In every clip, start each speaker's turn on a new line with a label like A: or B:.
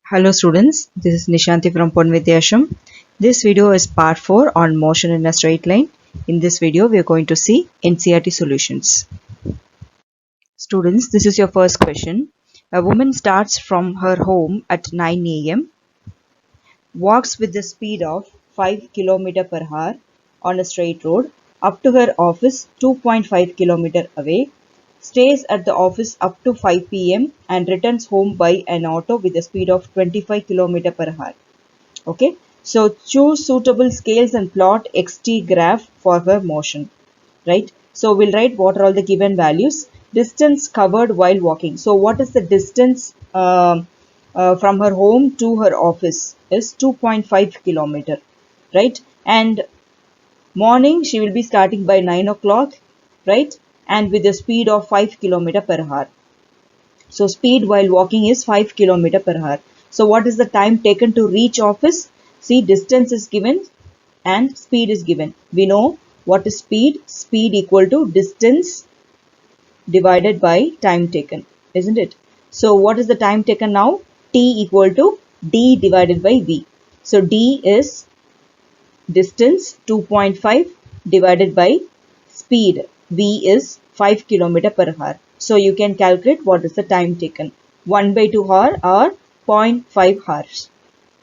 A: Hello students, this is Nishanti from Ponvidyasham. This video is part 4 on motion in a straight line. In this video, we are going to see NCERT solutions. Students, this is your first question. A woman starts from her home at 9 a.m., walks with the speed of 5 km per hour on a straight road up to her office 2.5 km away, stays at the office up to 5 p.m. and returns home by an auto with a speed of 25 km per hour. Okay, so choose suitable scales and plot xt graph for her motion, right? So we'll write what are all the given values. Distance covered while walking. So what is the distance from her home to her office is 2.5 km, right? And morning she will be starting by 9 o'clock, right? And with a speed of 5 km per hour. So speed while walking is 5 km per hour. So what is the time taken to reach office? See, distance is given and speed is given. We know what is speed. Speed equal to distance divided by time taken, isn't it? So what is the time taken now? T equal to D divided by V. So D is distance 2.5 divided by speed V is 5 km per hour. So you can calculate what is the time taken. 1/2 hour or 0.5 hours.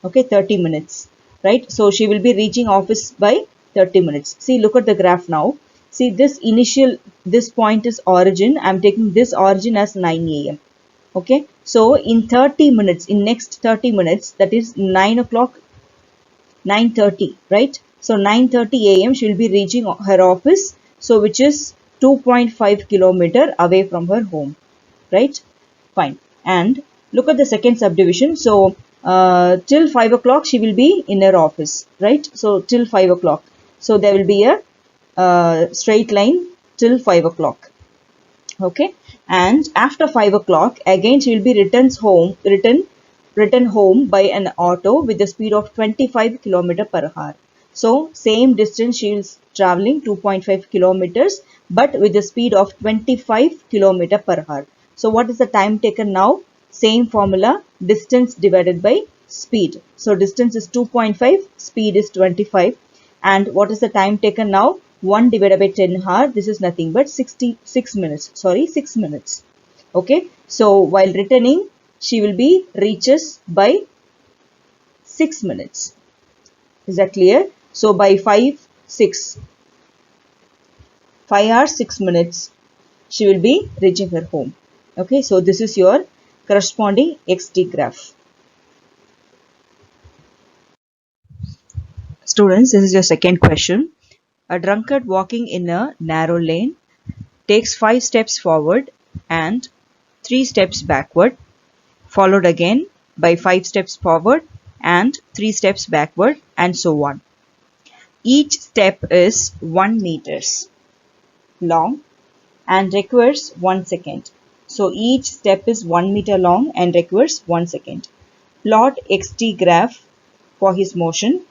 A: Okay, 30 minutes. Right. So she will be reaching office by 30 minutes. See, look at the graph now. See, this point is origin. I am taking this origin as 9 a.m. Okay. So in 30 minutes, in next 30 minutes, that is 9 o'clock, 9:30, right? So 9:30 a.m. she will be reaching her office. So which is 2.5 km away from her home, right? Fine. And look at the second subdivision. So till 5 o'clock she will be in her office, right? So till 5 o'clock. So there will be a straight line till 5 o'clock. Okay. And after 5 o'clock again she will be return home by an auto with the speed of 25 km per hour. So same distance she is traveling 2.5 kilometers but with the speed of 25 km per hour. So what is the time taken now? Same formula, distance divided by speed. So distance is 2.5, speed is 25. And what is the time taken now? 1 divided by 10 hour. This is nothing but 6 minutes. Okay. So while returning, she will be reaches by 6 minutes. Is that clear? So by 5 hours 6 minutes she will be reaching her home. Okay, so this is your corresponding xt graph. Students, this is your second question. A drunkard walking in a narrow lane takes 5 steps forward and 3 steps backward, followed again by 5 steps forward and 3 steps backward, and so on. Each step is 1 meters long and requires 1 second. So each step is 1 meter long and requires 1 second. Plot xt graph for his motion.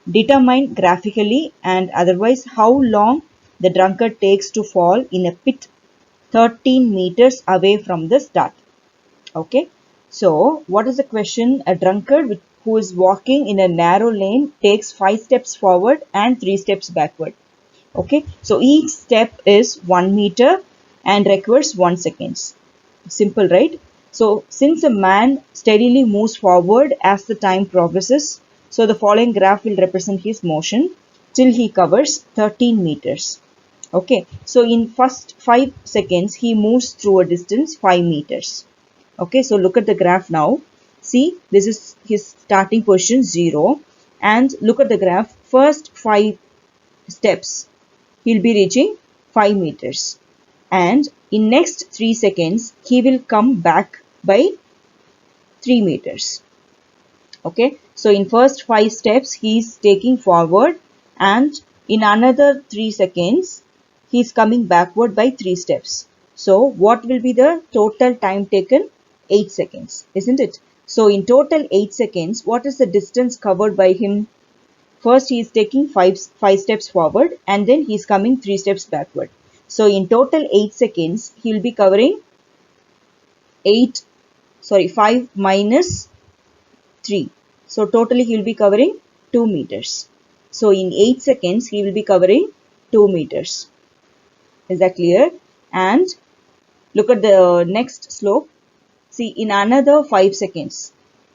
A: Determine graphically and otherwise how long the drunkard takes to fall in a pit 13 meters away from the start. Okay. So what is the question? A drunkard who is walking in a narrow lane takes 5 steps forward and 3 steps backward. Okay. So each step is 1 meter and requires 1 second. Simple, right? So since a man steadily moves forward as the time progresses, so the following graph will represent his motion till he covers 13 meters. Okay. So in first 5 seconds, he moves through a distance 5 meters. Okay. So look at the graph now. See, this is his starting position 0. And look at the graph. First 5 steps, he'll be reaching 5 meters. And in next 3 seconds, he will come back by 3 meters. Okay. So in first 5 steps, he is taking forward, and in another 3 seconds, he is coming backward by 3 steps. So what will be the total time taken? 8 seconds, isn't it? So in total 8 seconds, what is the distance covered by him? First he is taking 5 steps forward and then he is coming 3 steps backward. So in total 8 seconds, he will be covering 5 minus 3. So totally he will be covering 2 meters. So in 8 seconds, he will be covering 2 meters. Is that clear? And look at the next slope. See, in another 5 seconds,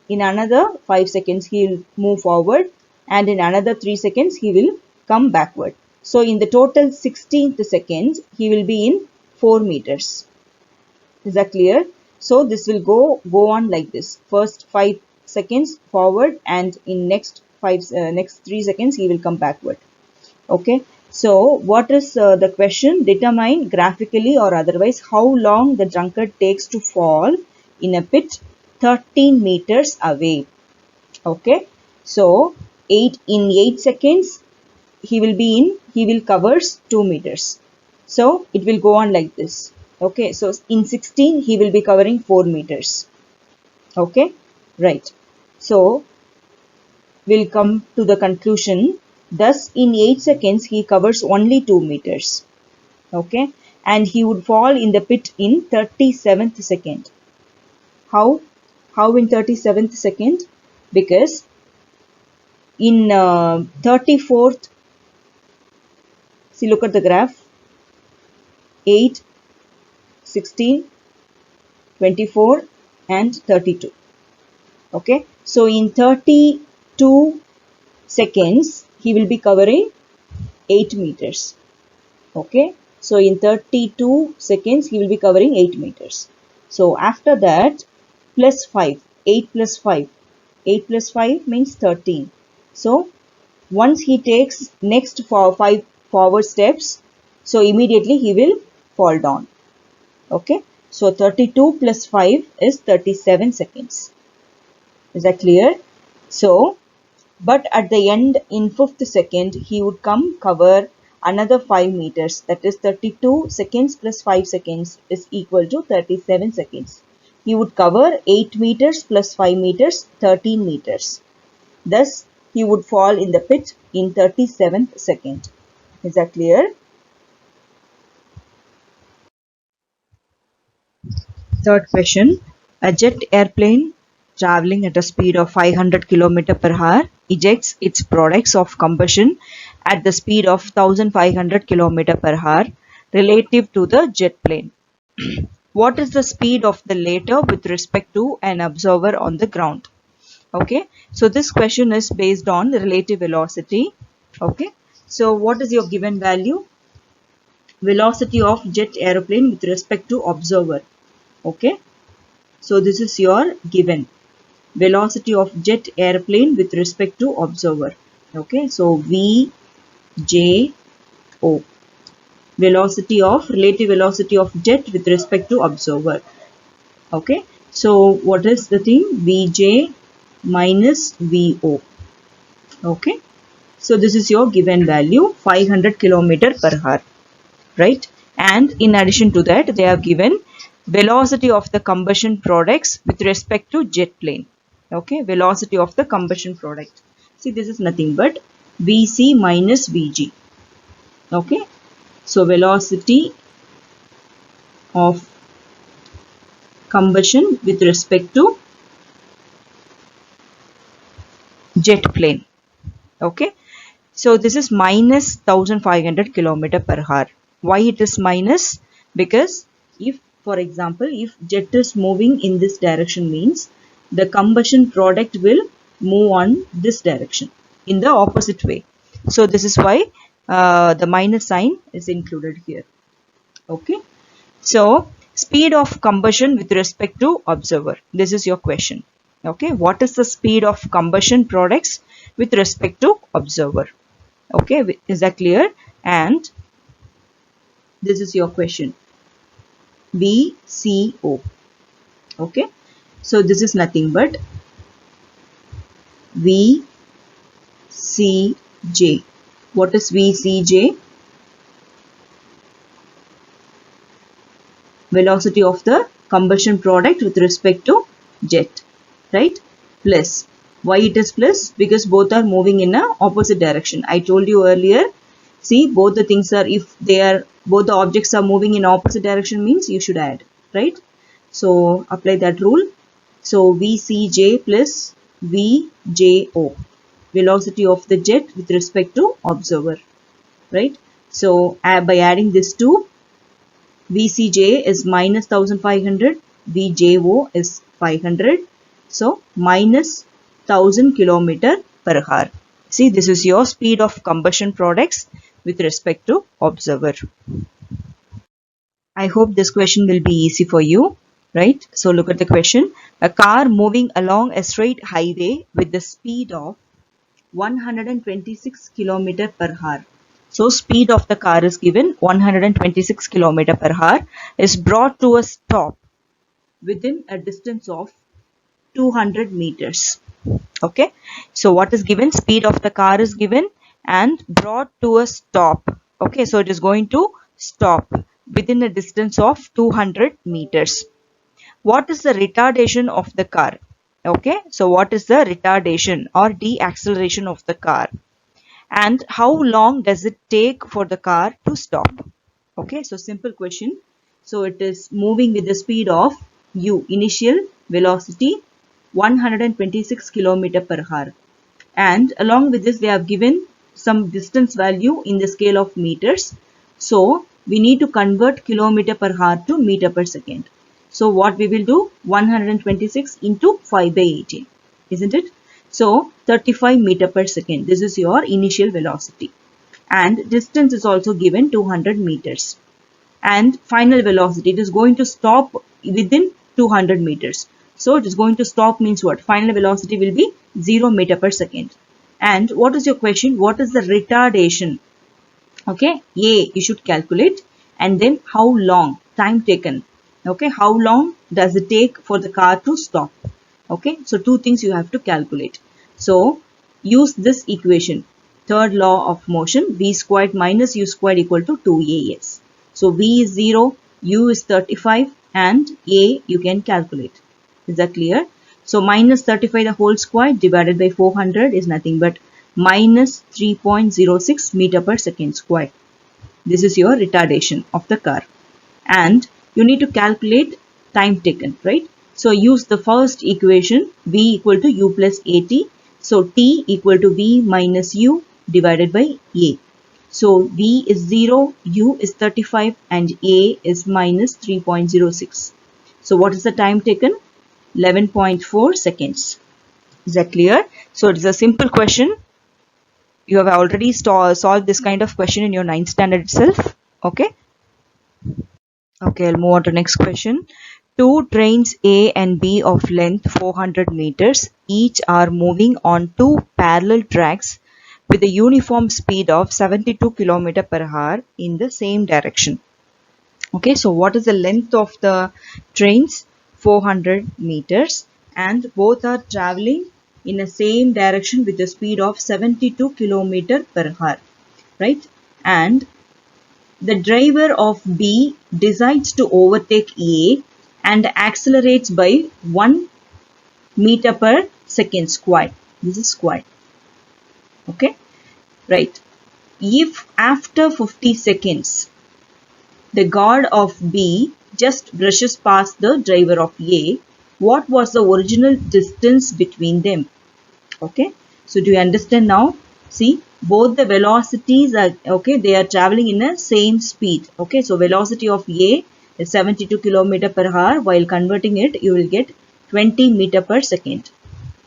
A: he will move forward, and in another 3 seconds, he will come backward. So in the total 16th second, he will be in 4 meters. Is that clear? So this will go on like this. First 5 seconds forward, and in next 3 seconds, he will come backward. Okay. So what is the question? Determine graphically or otherwise how long the drunkard takes to fall in a pit 13 meters away. Okay. So in 8 seconds he will covers 2 meters. So it will go on like this. Okay. So in 16 he will be covering 4 meters. Okay. Right. So we'll come to the conclusion. Thus, in 8 seconds, he covers only 2 meters. Okay. And he would fall in the pit in 37th second. How? How in 37th second? Because in 34th, see, look at the graph. 8, 16, 24 and 32. Okay. So in 32 seconds, he will be covering 8 meters. Okay. So in 32 seconds, he will be covering 8 meters. So after that, plus 5, 8 plus 5. 8 plus 5 means 13. So once he takes next 5 forward steps, so immediately he will fall down. Okay. So 32 plus 5 is 37 seconds. Is that clear? So, but at the end in 5th second, he would come cover another 5 meters. That is 32 seconds plus 5 seconds is equal to 37 seconds. He would cover 8 meters plus 5 meters, 13 meters. Thus, he would fall in the pit in 37th second. Is that clear? Third question. A jet airplane traveling at a speed of 500 km per hour ejects its products of combustion at the speed of 1500 km per hour relative to the jet plane. What is the speed of the latter with respect to an observer on the ground? Okay, so this question is based on relative velocity. Okay, so what is your given value? Velocity of jet aeroplane with respect to observer. Okay, so this is your given velocity of jet airplane with respect to observer. Okay, so V J O, relative velocity of jet with respect to observer. Okay, so what is the thing? Vj minus Vo. Okay, so this is your given value, 500 km per hour, right? And in addition to that, they have given velocity of the combustion products with respect to jet plane. Okay, velocity of the combustion product. See, this is nothing but Vc minus Vg. Okay, so velocity of combustion with respect to jet plane. Okay, so this is minus 1500 km per hour. Why it is minus? Because if, for example, if jet is moving in this direction, means the combustion product will move on this direction in the opposite way. So this is why the minus sign is included here. Okay, so speed of combustion with respect to observer. This is your question. Okay, what is the speed of combustion products with respect to observer? Okay, is that clear? And this is your question. VCO. Okay, so this is nothing but VCJ. What is VCJ? Velocity of the combustion product with respect to jet, right? Plus, why it is plus? Because both are moving in a opposite direction. I told you earlier, see, both the things are, if they are both the objects are moving in opposite direction means you should add, right? So apply that rule. So VCJ plus VJO, velocity of the jet with respect to observer, right? So by adding this two, VCJ is minus 1500, VJO is 500. So minus 1000 kilometer per hour. See, this is your speed of combustion products with respect to observer. I hope this question will be easy for you, right? So look at the question. A car moving along a straight highway with the speed of 126 kilometer per hour. So speed of the car is given 126 kilometer per hour is brought to a stop within a distance of 200 meters. Okay, so what is given? Speed of the car is given and brought to a stop. Okay, so it is going to stop within a distance of 200 meters. What is the retardation of the car? Okay, so what is the retardation or deceleration of the car? And how long does it take for the car to stop? Okay, so simple question. So it is moving with the speed of u, initial velocity 126 km per hour, and along with this they have given some distance value in the scale of meters. So we need to convert kilometer per hour to meter per second. So what we will do, 126 into 5 by 18, isn't it? So 35 meter per second. This is your initial velocity, and distance is also given 200 meters. And final velocity, it is going to stop within 200 meters. So it is going to stop means what? Final velocity will be 0 meter per second. And what is your question? What is the retardation? Okay, A, you should calculate, and then how long, time taken. Okay, how long does it take for the car to stop? Okay, so two things you have to calculate. So use this equation, third law of motion, v squared minus u squared equal to 2as. So v is 0, u is 35, and a you can calculate. Is that clear? So minus 35 the whole square divided by 400 is nothing but minus 3.06 meter per second square. This is your retardation of the car. And you need to calculate time taken, right? So use the first equation, v equal to u plus at. So t equal to v minus u divided by a. So v is 0, u is 35, and a is minus 3.06. So what is the time taken? 11.4 seconds. Is that clear? So it is a simple question. You have already solved this kind of question in your 9th standard itself. Okay. Okay, I'll move on to next question. Two trains A and B of length 400 meters each are moving on two parallel tracks with a uniform speed of 72 km per hour in the same direction. Okay, so what is the length of the trains? 400 meters, and both are traveling in the same direction with a speed of 72 km per hour, right? And the driver of B decides to overtake A and accelerates by 1 meter per second squared. This is squared. Okay, right. If after 50 seconds the guard of B just brushes past the driver of A, what was the original distance between them? Okay, so do you understand now? See, both the velocities are, okay, they are traveling in the same speed. Okay, so velocity of A is 72 km per hour. While converting it, you will get 20 meter per second.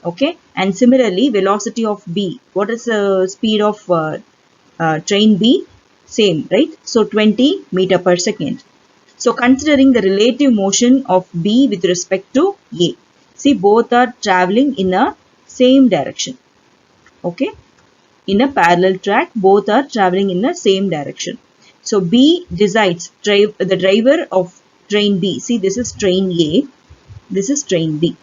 A: Okay, and similarly, velocity of B. What is the speed of train B? Same, right? So 20 meter per second. So considering the relative motion of B with respect to A. See, both are traveling in a same direction. Okay, in a parallel track, both are traveling in the same direction. So B decides, the driver of train B. See, this is train A, this is train B.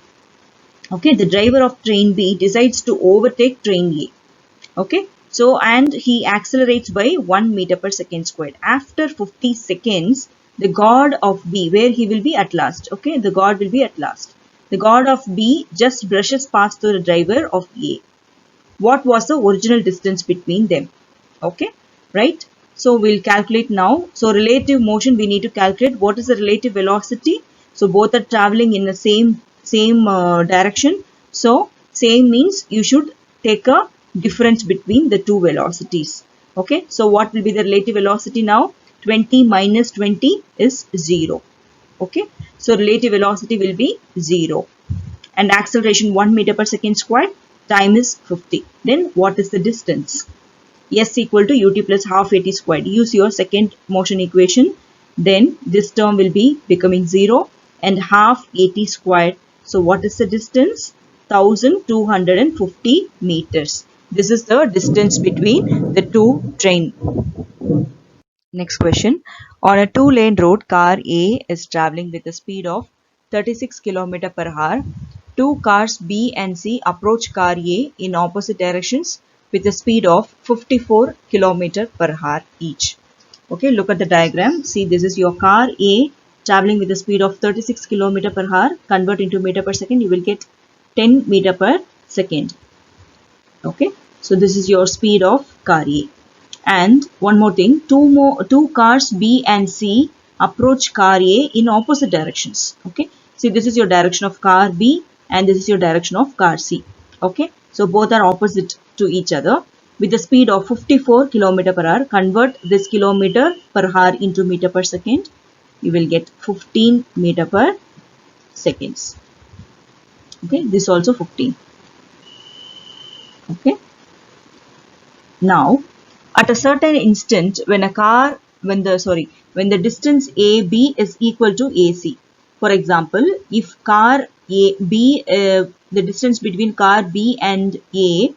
A: Okay, the driver of train B decides to overtake train A. Okay, so and he accelerates by 1 meter per second squared. After 50 seconds, the guard of B, where he will be at last. Okay, the guard will be at last. The guard of B just brushes past the driver of A. What was the original distance between them? Okay, right? So we'll calculate now. So relative motion, we need to calculate what is the relative velocity. So both are traveling in the same direction. So same means you should take a difference between the two velocities. Okay, so what will be the relative velocity now? 20 minus 20 is 0. Okay, so relative velocity will be 0 and acceleration 1 meter per second squared, time is 50. Then what is the distance? S equal to ut plus half at squared. Use your second motion equation. Then this term will be becoming 0 and half at squared. So what is the distance? 1250 meters. This is the distance between the two trains. Next question. On a two-lane road, car A is traveling with a speed of 36 km per hour. Two cars B and C approach car A in opposite directions with a speed of 54 km per hour each. Okay, look at the diagram. See, this is your car A traveling with a speed of 36 km per hour. Convert into meter per second, you will get 10 meter per second. Okay, so this is your speed of car A. And one more thing, two cars B and C approach car A in opposite directions. Okay, see, this is your direction of car B and this is your direction of car C. Okay, so both are opposite to each other with the speed of 54 km per hour. Convert this kilometer per hour into meter per second, you will get 15 meter per seconds. Okay, this also 15. Okay, now at a certain instant when the distance AB is equal to AC. For example, if car the distance between car B and A,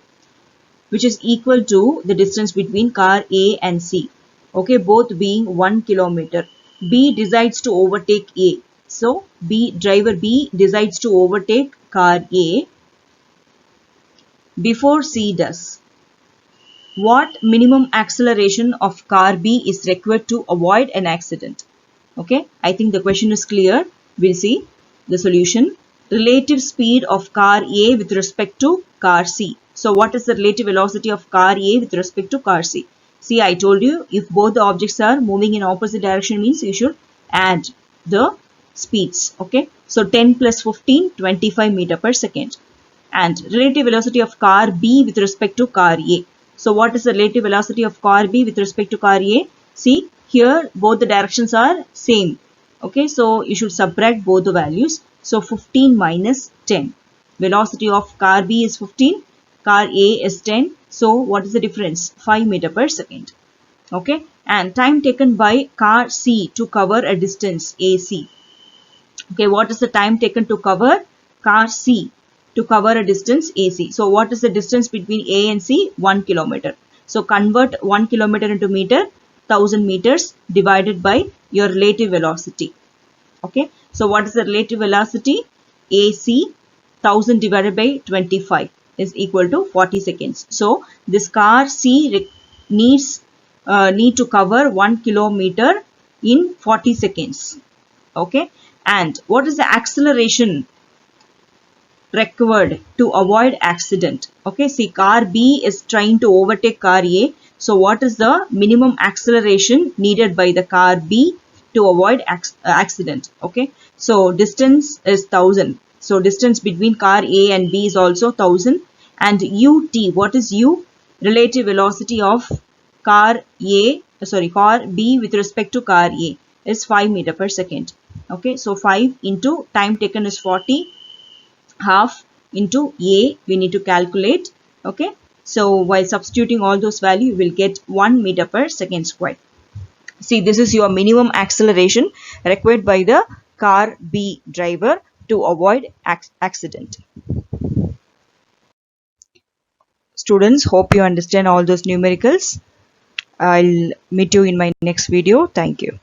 A: which is equal to the distance between car A and C, okay, both being 1 kilometer, B decides to overtake A. So driver B decides to overtake car A before C does. What minimum acceleration of car B is required to avoid an accident? Okay, I think the question is clear. We'll see the solution. Relative speed of car A with respect to car C. So what is the relative velocity of car A with respect to car C? See, I told you if both the objects are moving in opposite direction means you should add the speeds. Okay, so 10 plus 15, 25 meter per second. And relative velocity of car B with respect to car A. So what is the relative velocity of car B with respect to car A? See, here both the directions are same. Okay, so you should subtract both the values. So 15 minus 10. Velocity of car B is 15, car A is 10. So what is the difference? 5 meter per second. Okay, and time taken by car C to cover a distance AC. Okay, what is the time taken to cover car C to cover a distance AC? So what is the distance between A and C? 1 kilometer. So convert 1 kilometer into meter, 1000 meters divided by your relative velocity. Okay, so what is the relative velocity? AC 1000 divided by 25 is equal to 40 seconds. So this car C need to cover 1 kilometer in 40 seconds. Okay, and what is the acceleration required to avoid accident? Okay, see, car B is trying to overtake car A. So what is the minimum acceleration needed by the car B to avoid accident? Okay, so distance is 1000. So distance between car A and B is also 1000. And UT, what is U? Relative velocity of car B with respect to car A is 5 meter per second. Okay, so 5 into time taken is 40, half into A we need to calculate. Okay, so while substituting all those values you will get 1 meter per second squared. See, this is your minimum acceleration required by the car B driver to avoid accident. Students, hope you understand all those numericals. I'll meet you in my next video. Thank you.